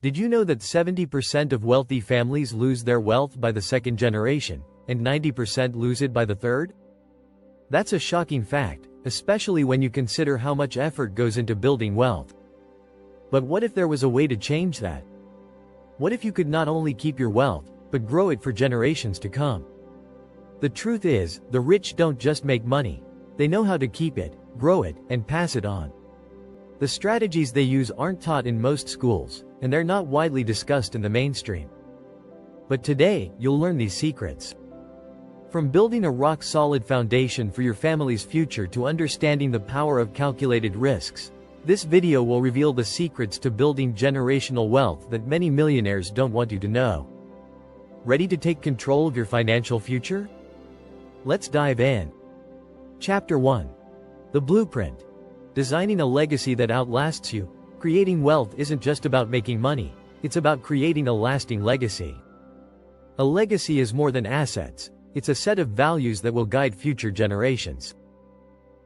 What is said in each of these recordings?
Did you know that 70% of wealthy families lose their wealth by the second generation, and 90% lose it by the third? That's a shocking fact, especially when you consider how much effort goes into building wealth. But what if there was a way to change that? What if you could not only keep your wealth, but grow it for generations to come? The truth is, the rich don't just make money. They know how to keep it, grow it, and pass it on. The strategies they use aren't taught in most schools, and they're not widely discussed in the mainstream. But today, you'll learn these secrets. From building a rock-solid foundation for your family's future to understanding the power of calculated risks, this video will reveal the secrets to building generational wealth that many millionaires don't want you to know. Ready to take control of your financial future? Let's dive in. Chapter 1. The Blueprint. Designing a legacy that outlasts you. Creating wealth isn't just about making money, it's about creating a lasting legacy. A legacy is more than assets, it's a set of values that will guide future generations.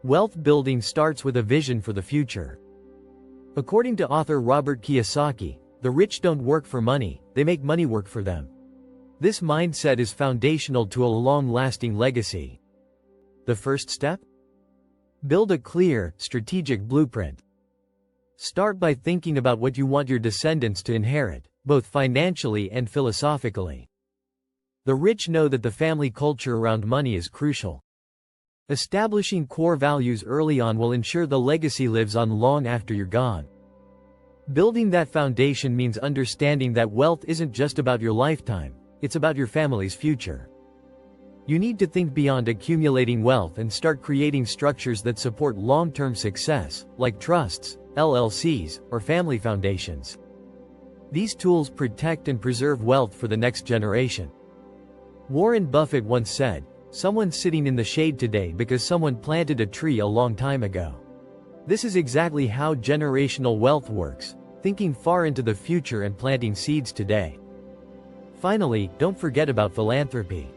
Wealth building starts with a vision for the future. According to author Robert Kiyosaki, the rich don't work for money, they make money work for them. This mindset is foundational to a long-lasting legacy. The first step? Build a clear, strategic blueprint. Start by thinking about what you want your descendants to inherit, both financially and philosophically. The rich know that the family culture around money is crucial. Establishing core values early on will ensure the legacy lives on long after you're gone. Building that foundation means understanding that wealth isn't just about your lifetime, it's about your family's future. You need to think beyond accumulating wealth and start creating structures that support long-term success, like trusts, LLCs, or family foundations. These tools protect and preserve wealth for the next generation. Warren Buffett once said, "Someone's sitting in the shade today because someone planted a tree a long time ago." This is exactly how generational wealth works, thinking far into the future and planting seeds today. Finally, don't forget about philanthropy.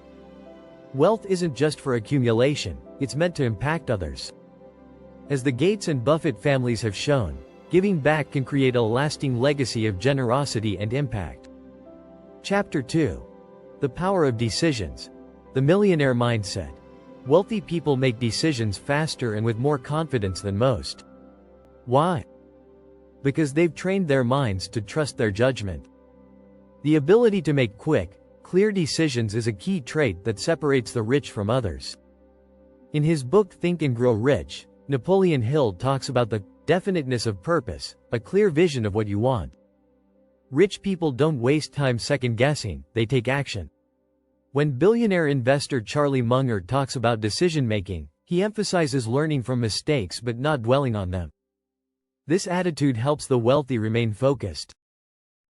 Wealth isn't just for accumulation, it's meant to impact others. As the Gates and Buffett families have shown, giving back can create a lasting legacy of generosity and impact. Chapter 2. The Power of Decisions. The Millionaire Mindset. Wealthy people make decisions faster and with more confidence than most. Why? Because they've trained their minds to trust their judgment. The ability to make quick, clear decisions is a key trait that separates the rich from others. In his book Think and Grow Rich, Napoleon Hill talks about the definiteness of purpose, a clear vision of what you want. Rich people don't waste time second-guessing, they take action. When billionaire investor Charlie Munger talks about decision-making, he emphasizes learning from mistakes but not dwelling on them. This attitude helps the wealthy remain focused.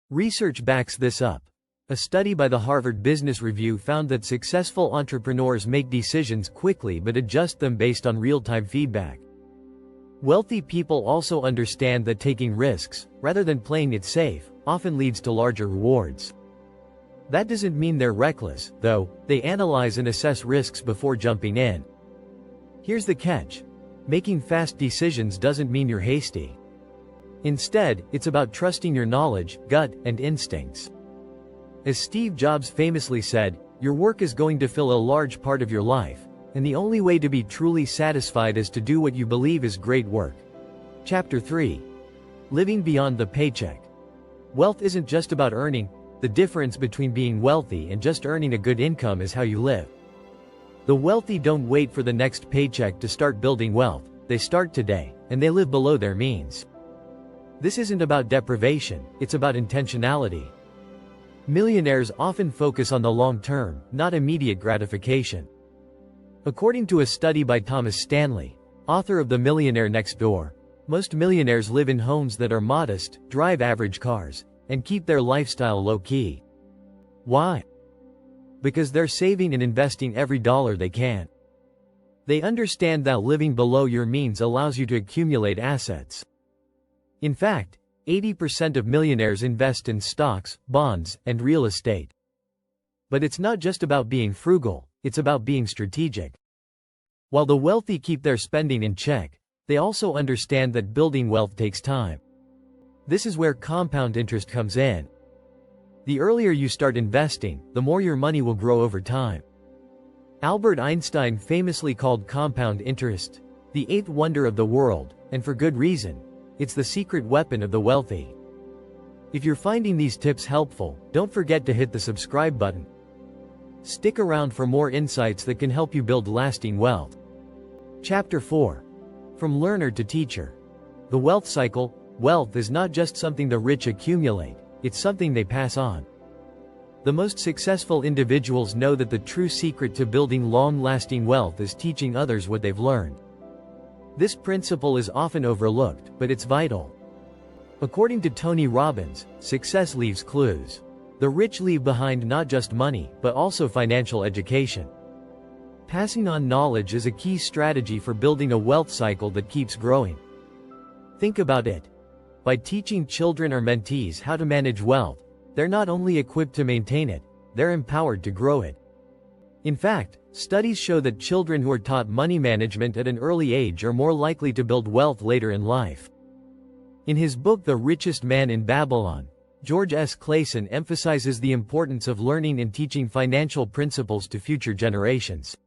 Research backs this up. A study by the Harvard Business Review found that successful entrepreneurs make decisions quickly but adjust them based on real-time feedback. Wealthy people also understand that taking risks, rather than playing it safe, often leads to larger rewards. That doesn't mean they're reckless, though. They analyze and assess risks before jumping in. Here's the catch. Making fast decisions doesn't mean you're hasty. Instead, it's about trusting your knowledge, gut, and instincts. As Steve Jobs famously said, your work is going to fill a large part of your life, and the only way to be truly satisfied is to do what you believe is great work. Chapter 3. Living Beyond the Paycheck. Wealth isn't just about earning. The difference between being wealthy and just earning a good income is how you live. The wealthy don't wait for the next paycheck to start building wealth, they start today, and they live below their means. This isn't about deprivation, it's about intentionality. Millionaires often focus on the long term, not immediate gratification. According to a study by Thomas Stanley, author of The Millionaire Next Door, most millionaires live in homes that are modest, drive average cars, and keep their lifestyle low-key. Why? Because they're saving and investing every dollar they can. They understand that living below your means allows you to accumulate assets. In fact, 80% of millionaires invest in stocks, bonds, and real estate. But it's not just about being frugal, it's about being strategic. While the wealthy keep their spending in check, they also understand that building wealth takes time. This is where compound interest comes in. The earlier you start investing, the more your money will grow over time. Albert Einstein famously called compound interest the eighth wonder of the world, and for good reason. It's the secret weapon of the wealthy. If you're finding these tips helpful, don't forget to hit the subscribe button. Stick around for more insights that can help you build lasting wealth. Chapter 4. From Learner to Teacher. The Wealth Cycle. Wealth is not just something the rich accumulate, it's something they pass on. The most successful individuals know that the true secret to building long-lasting wealth is teaching others what they've learned. This principle is often overlooked, but it's vital. According to Tony Robbins, success leaves clues. The rich leave behind not just money, but also financial education. Passing on knowledge is a key strategy for building a wealth cycle that keeps growing. Think about it. By teaching children or mentees how to manage wealth, they're not only equipped to maintain it, they're empowered to grow it. In fact, studies show that children who are taught money management at an early age are more likely to build wealth later in life. In his book The Richest Man in Babylon, George S. Clason emphasizes the importance of learning and teaching financial principles to future generations.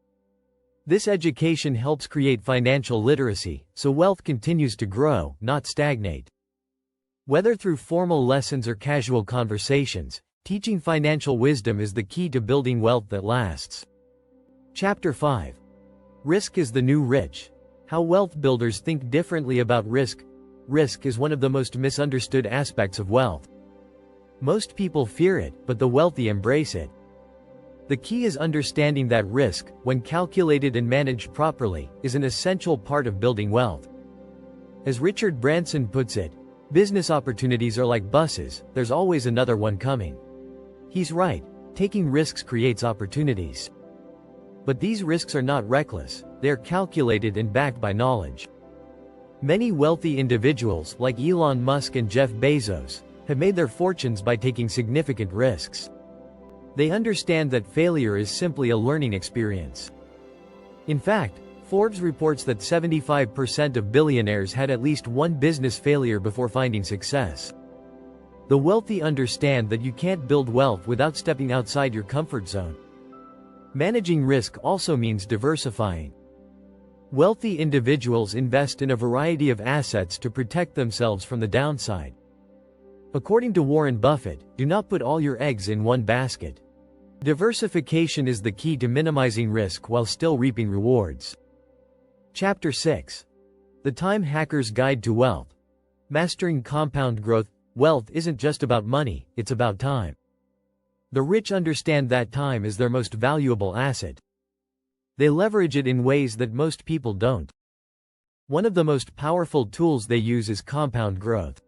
This education helps create financial literacy, so wealth continues to grow, not stagnate. Whether through formal lessons or casual conversations, teaching financial wisdom is the key to building wealth that lasts. Chapter 5. Risk is the new rich. How wealth builders think differently about risk. Risk is one of the most misunderstood aspects of wealth. Most people fear it, but the wealthy embrace it. The key is understanding that risk, when calculated and managed properly, is an essential part of building wealth. As Richard Branson puts it, business opportunities are like buses, there's always another one coming. He's right, taking risks creates opportunities. But these risks are not reckless, they are calculated and backed by knowledge. Many wealthy individuals, like Elon Musk and Jeff Bezos, have made their fortunes by taking significant risks. They understand that failure is simply a learning experience. In fact, Forbes reports that 75% of billionaires had at least one business failure before finding success. The wealthy understand that you can't build wealth without stepping outside your comfort zone. Managing risk also means diversifying. Wealthy individuals invest in a variety of assets to protect themselves from the downside. According to Warren Buffett, do not put all your eggs in one basket. Diversification is the key to minimizing risk while still reaping rewards. Chapter 6. The Time Hacker's Guide to Wealth. Mastering compound growth. Wealth isn't just about money, it's about time. The rich understand that time is their most valuable asset. They leverage it in ways that most people don't. One of the most powerful tools they use is compound growth.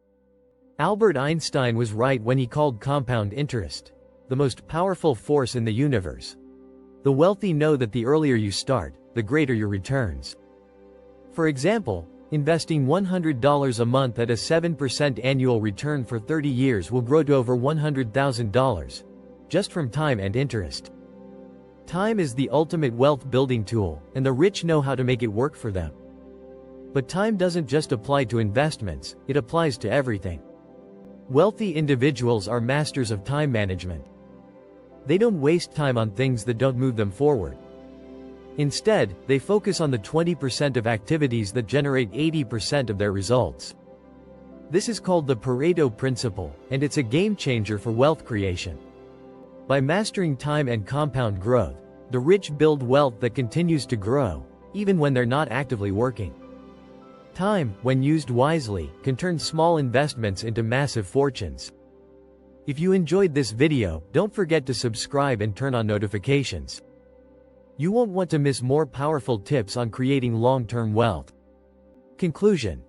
Albert Einstein was right when he called compound interest the most powerful force in the universe. The wealthy know that the earlier you start, the greater your returns. For example, investing $100 a month at a 7% annual return for 30 years will grow to over $100,000, just from time and interest. Time is the ultimate wealth building tool, and the rich know how to make it work for them. But time doesn't just apply to investments, it applies to everything. Wealthy individuals are masters of time management. They don't waste time on things that don't move them forward. Instead, they focus on the 20% of activities that generate 80% of their results. This is called the Pareto principle, and it's a game changer for wealth creation. By mastering time and compound growth, the rich build wealth that continues to grow, even when they're not actively working. Time, when used wisely, can turn small investments into massive fortunes. If you enjoyed this video, don't forget to subscribe and turn on notifications. You won't want to miss more powerful tips on creating long-term wealth. Conclusion.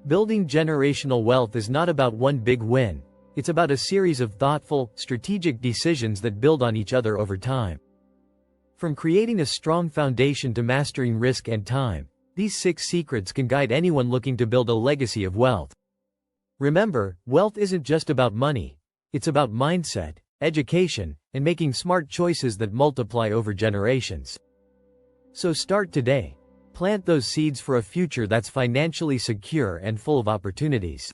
Building generational wealth is not about one big win. It's about a series of thoughtful, strategic decisions that build on each other over time. From creating a strong foundation to mastering risk and time, these 6 secrets can guide anyone looking to build a legacy of wealth. Remember, wealth isn't just about money. It's about mindset, education, and making smart choices that multiply over generations. So start today. Plant those seeds for a future that's financially secure and full of opportunities.